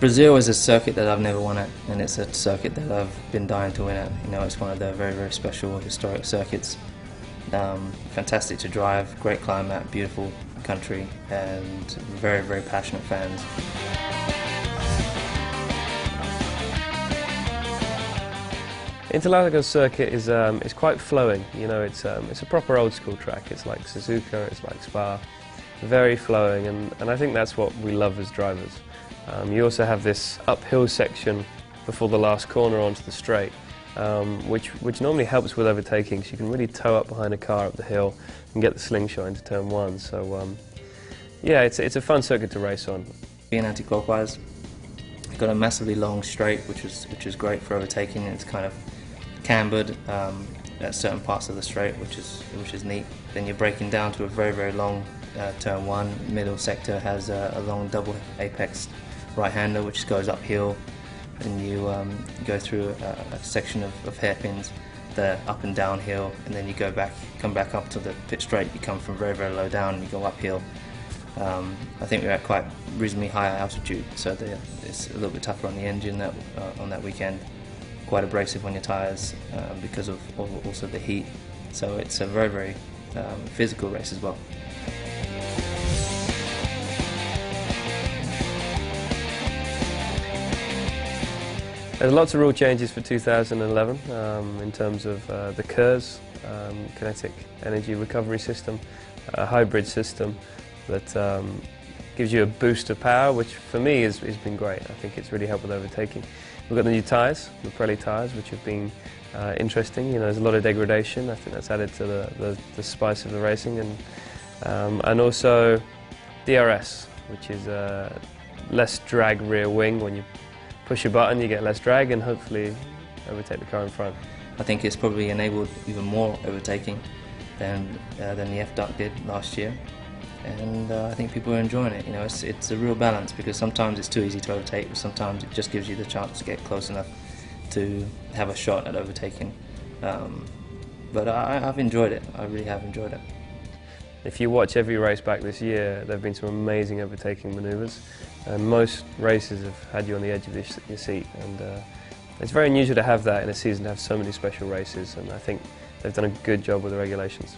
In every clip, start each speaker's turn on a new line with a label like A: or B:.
A: Brazil is a circuit that I've never won at, and it's a circuit that I've been dying to win at. You know, it's one of the very, very special historic circuits. Fantastic to drive, great climate, beautiful country, and very, very passionate fans.
B: Interlagos circuit is quite flowing. You know, it's a proper old school track. It's like Suzuka, it's like Spa, very flowing, and I think that's what we love as drivers. You also have this uphill section before the last corner onto the straight, which normally helps with overtaking, so you can really tow up behind a car up the hill and get the slingshot into turn one. So yeah, it's a fun circuit to race on.
A: Being anti-clockwise, you've got a massively long straight, which is great for overtaking. It's kind of cambered at certain parts of the straight, which is neat. Then you're braking down to a very, very long turn one. Middle sector has a long double apex right-hander which goes uphill, and you go through a section of hairpins that are up and downhill, and then you come back up to the pit straight. You come from very, very low down and you go uphill. I think we're at quite reasonably high altitude, so it's a little bit tougher on the engine on that weekend. Quite abrasive on your tyres because of also the heat. So it's a very, very physical race as well.
B: There's lots of rule changes for 2011 in terms of the KERS, kinetic energy recovery system, a hybrid system that gives you a boost of power, which for me has been great. I think it's really helped with overtaking. We've got the new tyres, the Prix tyres, which have been interesting. You know, there's a lot of degradation. I think that's added to the spice of the racing, and also DRS, which is less drag rear wing. When you push a button, you get less drag and hopefully overtake the car in front.
A: I think it's probably enabled even more overtaking than the F-Duct did last year, and I think people are enjoying it. You know, it's a real balance, because sometimes it's too easy to overtake, but sometimes it just gives you the chance to get close enough to have a shot at overtaking. But I've enjoyed it. I really have enjoyed it.
B: If you watch every race back this year, there have been some amazing overtaking manoeuvres, and most races have had you on the edge of your seat, and it's very unusual to have that in a season, to have so many special races, and I think they've done a good job with the regulations.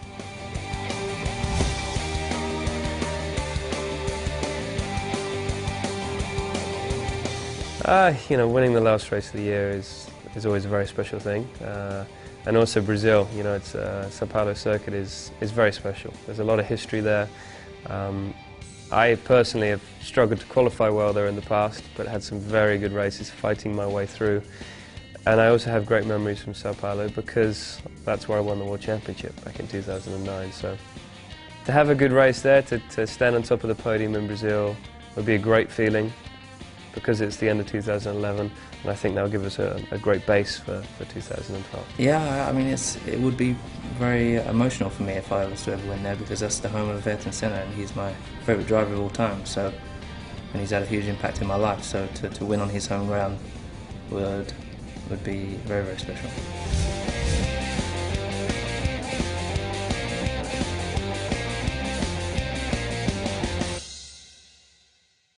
B: You know, winning the last race of the year is always a very special thing. And also Brazil, you know, it's Sao Paulo circuit is very special. There's a lot of history there. I personally have struggled to qualify well there in the past, but had some very good races fighting my way through. And I also have great memories from Sao Paulo, because that's where I won the World Championship back in 2009. So to have a good race there, to stand on top of the podium in Brazil, would be a great feeling, because it's the end of 2011, and I think that'll give us a great base for 2012.
A: Yeah, I mean, it would be very emotional for me if I was to ever win there, because that's the home of Ayrton Senna, and he's my favourite driver of all time. So, and he's had a huge impact in my life. So to win on his home ground would be very, very special.